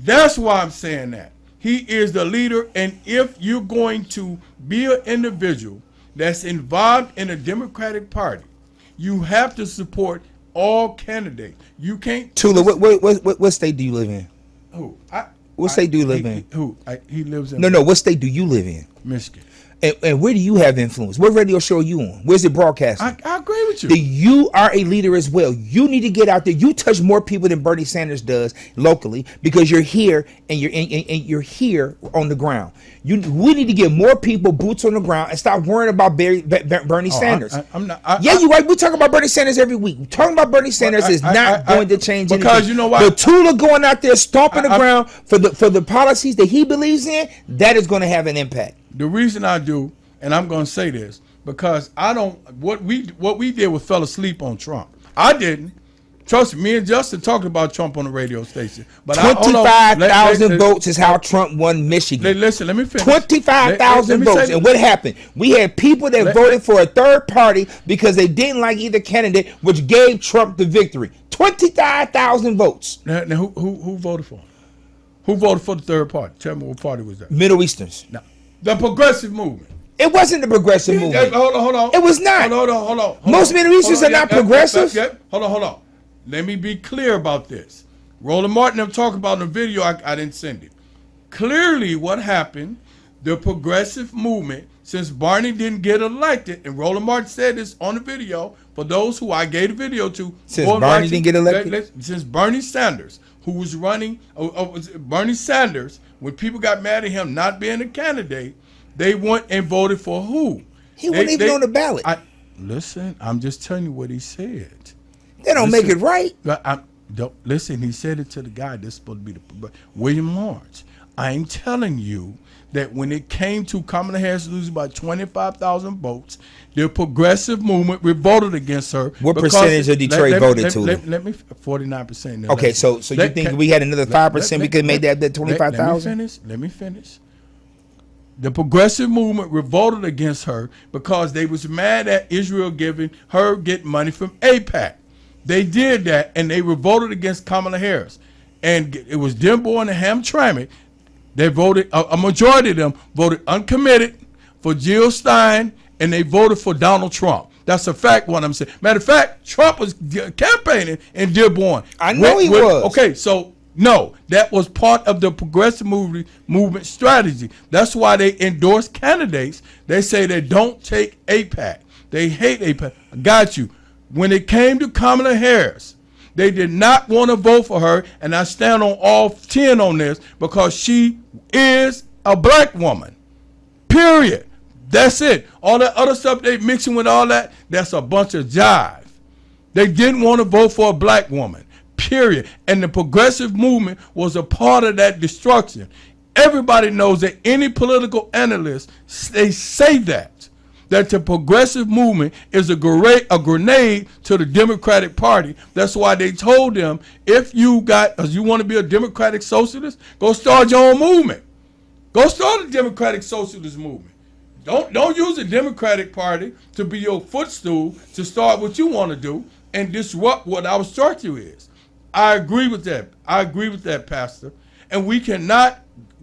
That's why I'm saying that. He is the leader, and if you're going to be an individual that's involved in a Democratic Party, you have to support all candidates. You can't. Tula, what state do you live in? Who? What state do you live in? He lives in. No. What state do you live in? Michigan. And where do you have influence? What radio show are you on? Where's it broadcasting? I agree with you. You are a leader as well. You need to get out there. You touch more people than Bernie Sanders does locally because you're here and you're here on the ground. We need to get more people boots on the ground and stop worrying about Bernie Sanders. I'm not. You're right. We talk about Bernie Sanders every week. Talking about Bernie Sanders is not going to change anything. Because you know what? But Tula going out there stomping the ground for the policies that he believes in, that is going to have an impact. The reason I do, and I'm going to say this, because I don't. What we did was fell asleep on Trump. I didn't. Trust me and Justin talked about Trump on the radio station. But 25,000 votes is how Trump won Michigan. Listen, let me finish. 25,000 votes. And what happened? We had people that voted for a third party because they didn't like either candidate, which gave Trump the victory. 25,000 votes. Now who voted for him? Who voted for the third party? Tell me what party was that? Middle Easterns. No. The Progressive Movement. It wasn't the Progressive Movement. Hold on. It was not. Hold on. Most Middle Easterns are not progressive. Hold on. Let me be clear about this. Roland Martin, I'm talking about in the video, I didn't send it. Clearly what happened, the Progressive Movement, since Barney didn't get elected, and Roland Martin said this on the video, for those who I gave the video to. Since Barney didn't get elected? Since Bernie Sanders, who was running, Bernie Sanders, when people got mad at him not being a candidate, they went and voted for who? He wasn't even on the ballot. Listen, I'm just telling you what he said. They don't make it right. Listen, he said it to the guy that's supposed to be William Lawrence. I'm telling you that when it came to Kamala Harris losing by 25,000 votes, the Progressive Movement revolted against her. What percentage of Detroit voted to her? Let me 49%. Okay, so you think we had another 5%, we could have made that 25,000? Let me finish. The Progressive Movement revolted against her because they was mad at Israel getting money from AIPAC. They did that, and they revolted against Kamala Harris. And it was Denbo and Hamtramck. They voted, a majority of them voted uncommitted for Jill Stein, and they voted for Donald Trump. That's a fact, what I'm saying. Matter of fact, Trump was campaigning in Dearborn. I know he was. Okay, so no, that was part of the Progressive movement strategy. That's why they endorse candidates. They say they don't take AIPAC. They hate AIPAC. I got you. When it came to Kamala Harris, they did not want to vote for her, and I stand on all 10 on this because she is a black woman. Period. That's it. All that other stuff they mixing with all that, that's a bunch of jive. They didn't want to vote for a black woman. Period. And the Progressive Movement was a part of that destruction. Everybody knows that any political analyst, they say that the Progressive Movement is a grenade to the Democratic Party. That's why they told them, if you want to be a Democratic Socialist, go start your own movement. Go start a Democratic Socialist movement. Don't use the Democratic Party to be your footstool to start what you want to do and disrupt what our structure is. I agree with that, Pastor. And we cannot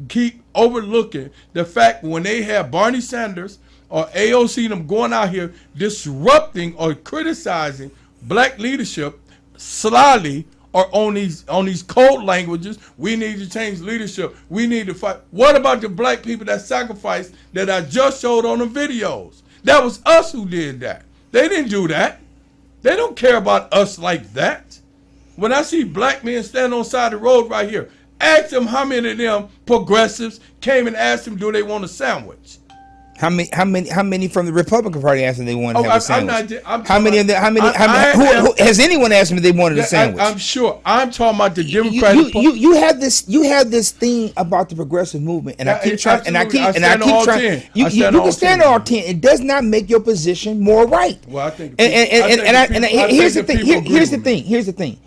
keep overlooking the fact when they have Bernie Sanders or AOC them going out here disrupting or criticizing black leadership slyly or on these code languages. We need to change leadership. We need to fight. What about the black people that sacrificed that I just showed on the videos? That was us who did that. They didn't do that. They don't care about us like that. When I see black men standing on the side of the road right here, ask them how many of them progressives came and asked them, do they want a sandwich? How many from the Republican Party asked them they wanted to have a sandwich? Has anyone asked them if they wanted a sandwich? I'm sure. I'm talking about the Democratic Party. You have this thing about the Progressive Movement, and I keep trying. You can stand on all 10. It does not make your position more right. Well, I think. Here's the thing.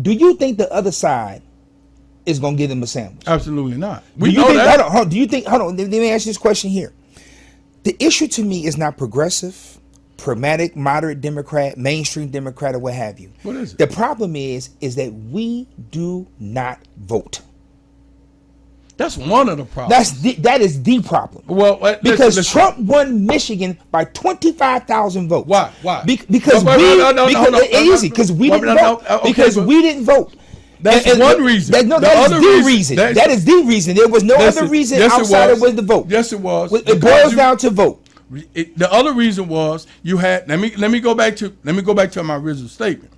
Do you think the other side is going to give them a sandwich? Absolutely not. We know that. Hold on. Let me ask you this question here. The issue to me is not progressive, pragmatic, moderate Democrat, mainstream Democrat, or what have you. What is it? The problem is that we do not vote. That's one of the problems. That is the problem. Well, because listen. Trump won Michigan by 25,000 votes. Why? Why? Because we didn't vote. Because we didn't vote. That's one reason. That is the reason. That is the reason. There was no other reason outside of the vote. Yes, it was. It boils down to vote. The other reason was you had. Let me go back to my original statement.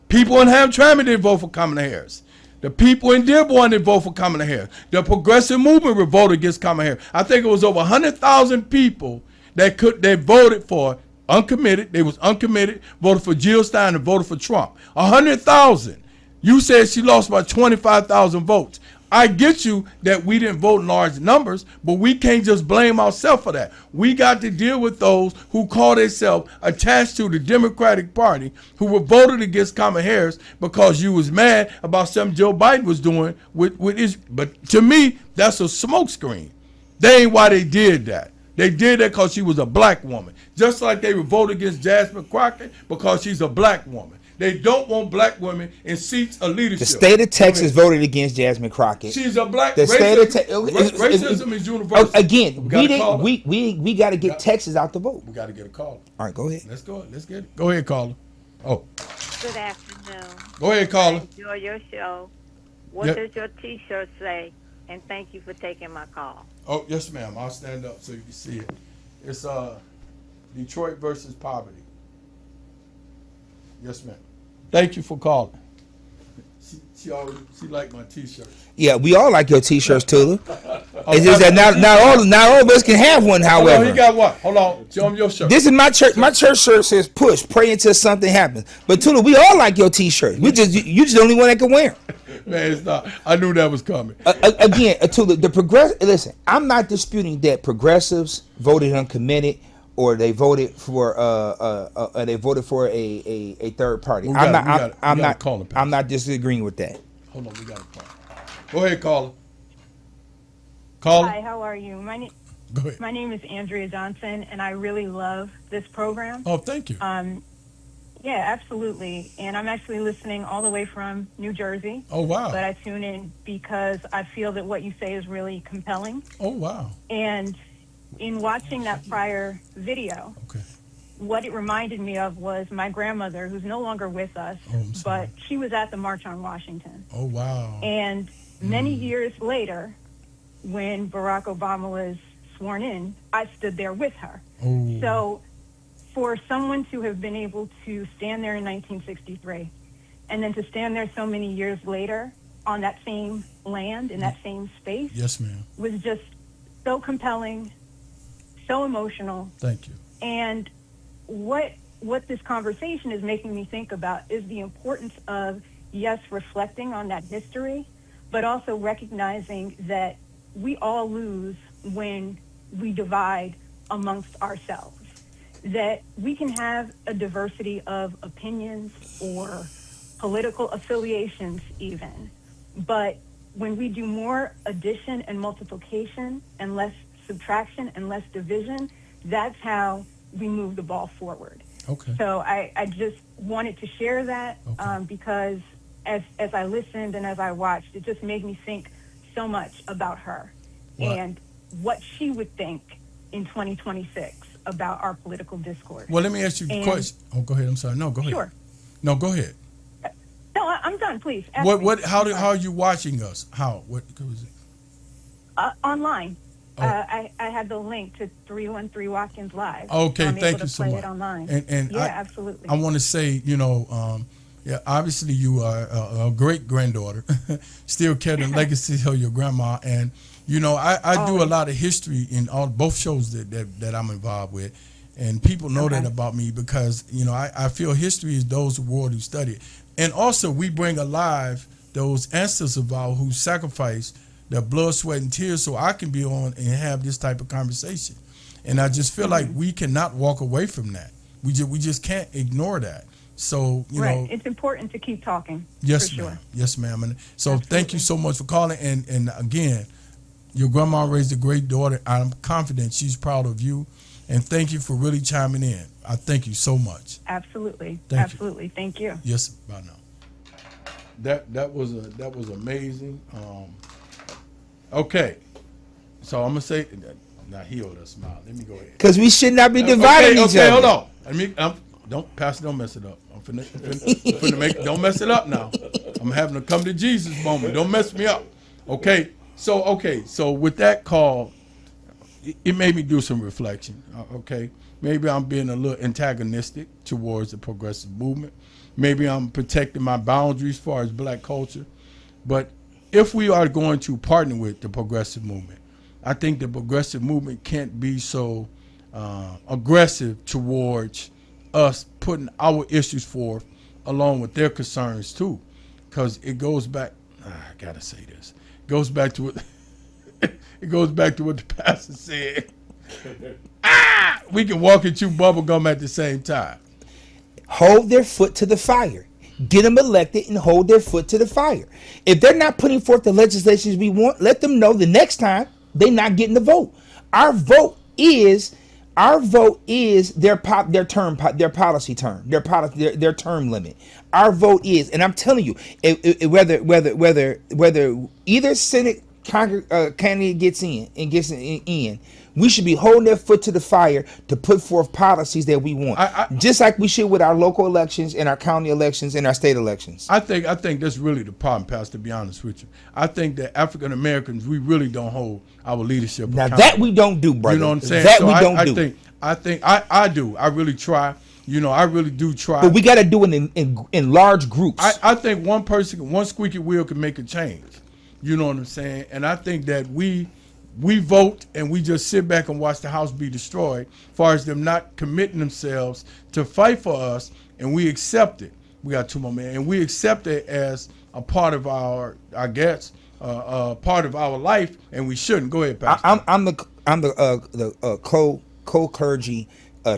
People in Hamtramck didn't vote for Kamala Harris. The people in Dearborn didn't vote for Kamala Harris. The progressive movement voted against Kamala Harris. I think it was over 100,000 people that voted for uncommitted. They was uncommitted, voted for Jill Stein, and voted for Trump. 100,000. You said she lost by 25,000 votes. I get you that we didn't vote in large numbers, but we can't just blame ourselves for that. We got to deal with those who call themselves attached to the Democratic Party, who were voted against Kamala Harris because you was mad about something Joe Biden was doing with his. But to me, that's a smokescreen. They ain't why they did that. They did that because she was a black woman. Just like they would vote against Jasmine Crockett because she's a black woman. They don't want black women in seats of leadership. The state of Texas voted against Jasmine Crockett. She's a black. The state of racism is universal. Again, we got to get Texas out the vote. We got to get a caller. All right, go ahead. Let's go. Let's get it. Go ahead, caller. Oh. Good afternoon. Go ahead, caller. I enjoy your show. What does your T-shirt say? And thank you for taking my call. Oh, yes, ma'am. I'll stand up so you can see it. It's Detroit versus poverty. Yes, ma'am. Thank you for calling. She liked my T-shirt. Yeah, we all like your T-shirts, Tula. It's just that not all of us can have one. However, hold on, he got what? Hold on, show him your shirt. This is my church. My church shirt says "Push, pray until something happens." But Tula, we all like your T-shirt. You just the only one that can wear them. Man, it's not. I knew that was coming. Again, Tula, Listen, I'm not disputing that progressives voted uncommitted, or they voted for a third party. I'm not disagreeing with that. Hold on, we got a call. Go ahead, caller. Caller. Hi, how are you? Go ahead. My name is Andrea Johnson, and I really love this program. Oh, thank you. Yeah, absolutely. And I'm actually listening all the way from New Jersey. Oh, wow. But I tune in because I feel that what you say is really compelling. Oh, wow. And in watching that prior video, what it reminded me of was my grandmother, who's no longer with us, but she was at the March on Washington. Oh, wow. And many years later, when Barack Obama was sworn in, I stood there with her. Oh. So for someone to have been able to stand there in 1963 and then to stand there so many years later on that same land, in that same space, yes, ma'am, was just so compelling, so emotional. Thank you. And what this conversation is making me think about is the importance of, yes, reflecting on that history, but also recognizing that we all lose when we divide amongst ourselves. That we can have a diversity of opinions or political affiliations even, but when we do more addition and multiplication and less subtraction and less division, that's how we move the ball forward. Okay. So I just wanted to share that because as I listened and as I watched, it just made me think so much about her and what she would think in 2026 about our political discourse. Well, let me ask you a question. Oh, go ahead. I'm sorry. No, go ahead. Sure. No, go ahead. No, I'm done. Please. How are you watching us? How? What was it? Online. Oh. I had the link to 313 Watkins Live. Okay, so I'm thank able you to so play much. It online. And yeah, absolutely. I want to say, obviously you are a great granddaughter, still carrying the legacy of your grandma. And I do a lot of history in both shows that I'm involved with, and people know that about me because I feel history is those who study it, and also we bring alive those ancestors of ours who sacrificed their blood, sweat, and tears so I can be on and have this type of conversation. And I just feel like we cannot walk away from that. We just can't ignore that. So it's important to keep talking. Yes, for ma'am. Sure. Yes, ma'am. And so thank you so much for calling. And again, your grandma raised a great daughter. I'm confident she's proud of you. And thank you for really chiming in. I thank you so much. Absolutely. Absolutely. Thank you. Yes, bye now. That was amazing. Okay. So I'm gonna say, now he owed us smile. Let me go ahead. Because we should not be dividing each other. Hold on. Don't mess it up. I'm finna make. Don't mess it up now. I'm having a come to Jesus moment. Don't mess me up. Okay. So with that call, it made me do some reflection. Okay. Maybe I'm being a little antagonistic towards the progressive movement. Maybe I'm protecting my boundaries as far as black culture. But if we are going to partner with the progressive movement, I think the progressive movement can't be so aggressive towards us putting our issues forth along with their concerns too, because it goes back. I gotta say this. It goes back to what the pastor said. We can walk and chew bubble gum at the same time. Hold their foot to the fire. Get them elected and hold their foot to the fire. If they're not putting forth the legislations we want, let them know the next time they're not getting the vote. Our vote is their policy term, their term limit. Our vote is, and I'm telling you, whether either Senate candidate gets in, we should be holding their foot to the fire to put forth policies that we want, just like we should with our local elections and our county elections and our state elections. I think that's really the problem, Pastor, to be honest with you. I think that African Americans, we really don't hold our leadership now accountable. That we don't do, brother. You know what I'm saying? That so we don't do. I do. I really try. I really do try. But we got to do it in large groups. I think one squeaky wheel can make a change. You know what I'm saying? And I think that we vote and we just sit back and watch the house be destroyed, as far as them not committing themselves to fight for us, and we accept it. We got 2 more minutes, and we accept it as a part of our, I guess, part of our life, and we shouldn't. Go ahead, Pastor. I'm the co-clergy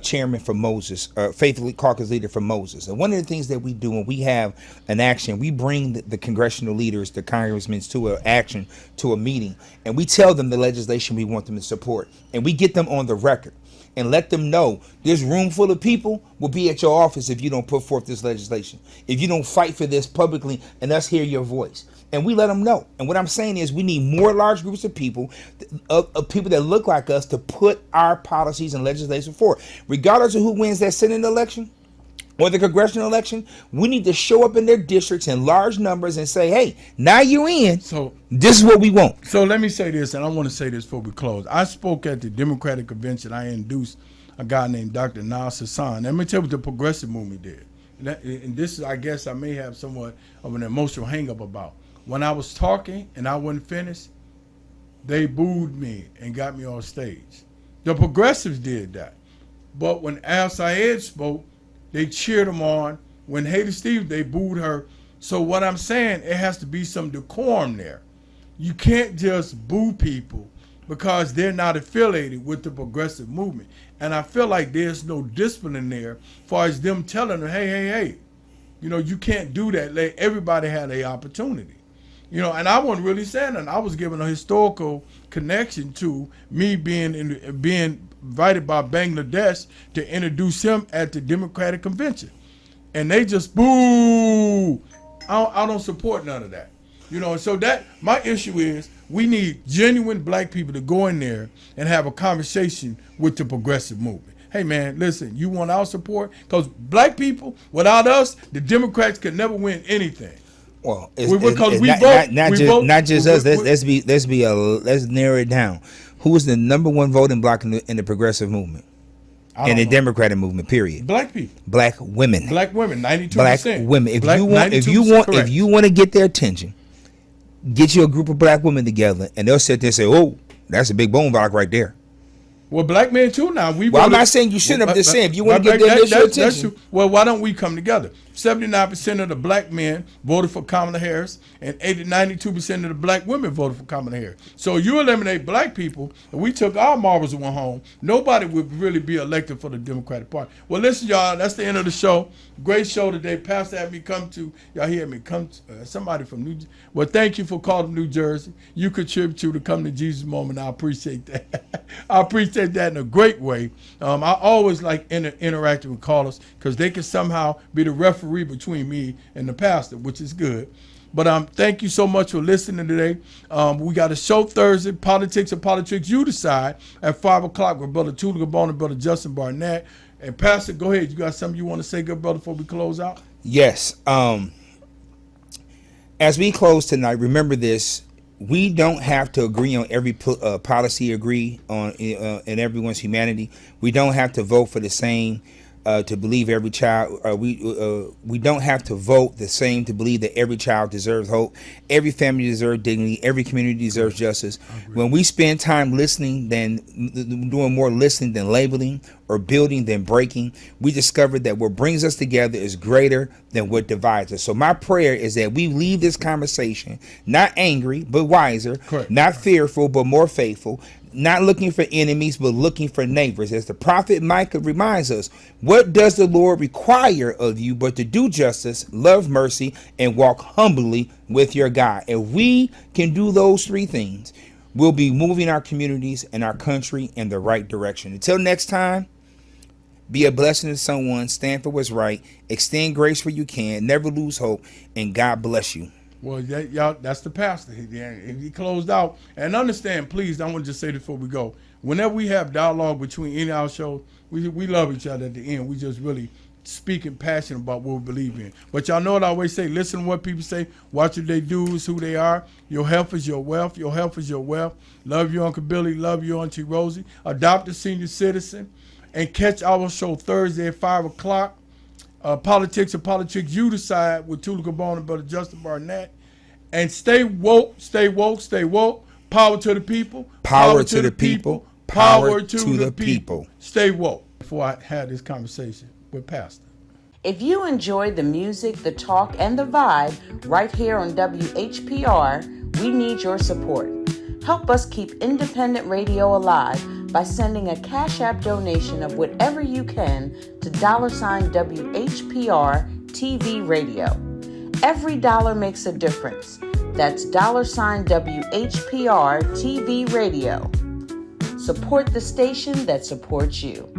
chairman for Moses, faithfully caucus leader for Moses. And one of the things that we do when we have an action, we bring the congressional leaders, the congressmen to an action, to a meeting, and we tell them the legislation we want them to support. And we get them on the record and let them know this room full of people will be at your office if you don't put forth this legislation, if you don't fight for this publicly and us hear your voice. And we let them know. And what I'm saying is we need more large groups of people that look like us to put our policies and legislation forward. Regardless of who wins that Senate election or the congressional election, we need to show up in their districts in large numbers and say, hey, now you're in. So this is what we want. So let me say this, and I want to say this before we close. I spoke at the Democratic Convention. I induced a guy named Dr. Nas Hassan. Let me tell you what the progressive movement did. And this is, I guess I may have somewhat of an emotional hang-up about. When I was talking and I wasn't finished, they booed me and got me on stage. The progressives did that. But when Al Sayed spoke, they cheered him on. When Haiti Stevens, they booed her. So what I'm saying, it has to be some decorum there. You can't just boo people because they're not affiliated with the progressive movement. And I feel like there's no discipline there as far as them telling them, hey, you can't do that. Let everybody have their opportunity. And I wasn't really saying that. I was giving a historical connection to me being invited by Bangladesh to introduce him at the Democratic Convention. And they just boo. I don't support none of that. So that my issue is we need genuine black people to go in there and have a conversation with the progressive movement. Hey man, listen, you want our support? Because black people, without us, the Democrats could never win anything. Well, not just us. Let's narrow it down. Who is the number one voting bloc in the progressive movement and the Democratic movement? Period. Black people. Black women. Black women. 92%. Black women. If you want to get their attention, get you a group of black women together, and they'll sit there and say, "Oh, that's a big bone block right there." Well, black men too now. I'm not saying you shouldn't. I'm just saying if you want to get their initial attention. Well, why don't we come together? 79% of the black men voted for Kamala Harris, and 92% of the black women voted for Kamala Harris. So you eliminate black people, and we took our marbles and went home. Nobody would really be elected for the Democratic Party. Well, listen, y'all, that's the end of the show. Great show today. Pastor had me come to, y'all hear me, somebody from New Jersey. Well, thank you for calling New Jersey. You contribute to the Come to Jesus moment. I appreciate that. I appreciate that in a great way. I always like interacting with callers because they can somehow be the referee between me and the pastor, which is good. But thank you so much for listening today. We got a show Thursday, Politics and Politics You Decide, at 5 o'clock with Brother Tula Gabon and Brother Justin Barnett. And Pastor, go ahead. You got something you want to say, good brother, before we close out? Yes. As we close tonight, remember this. We don't have to agree on every policy agree on in everyone's humanity. We don't have to vote for the same to believe every child. We don't have to vote the same to believe that every child deserves hope. Every family deserves dignity. Every community deserves justice. When we spend time listening, doing more listening than labeling, or building than breaking, we discovered that what brings us together is greater than what divides us. So my prayer is that we leave this conversation not angry, but wiser, Correct. Not fearful, but more faithful, not looking for enemies, but looking for neighbors. As the prophet Micah reminds us, what does the Lord require of you but to do justice, love mercy, and walk humbly with your God? If we can do those three things, we'll be moving our communities and our country in the right direction. Until next time, be a blessing to someone, stand for what's right, extend grace where you can, never lose hope, and God bless you. Well, y'all, that's the pastor. He closed out. And understand, please, I want to just say this before we go. Whenever we have dialogue between any of our shows, we love each other at the end. We just really speaking passionate about what we believe in. But y'all know what I always say, listen to what people say, watch what they do, is who they are. Your health is your wealth. Your health is your wealth. Love your Uncle Billy, love your Auntie Rosie. Adopt a senior citizen. And catch our show Thursday at 5 o'clock. Politics and Politics You Decide with Tula Gabon and Brother Justin Barnett. And stay woke, stay woke, stay woke. Power to the people. Power to the people. Power to the people. Stay woke. Before I had this conversation with Pastor. If you enjoy the music, the talk, and the vibe right here on WHPR, we need your support. Help us keep independent radio alive by sending a Cash App donation of whatever you can to $WHPR TV Radio. Every dollar makes a difference. That's $WHPR TV Radio. Support the station that supports you.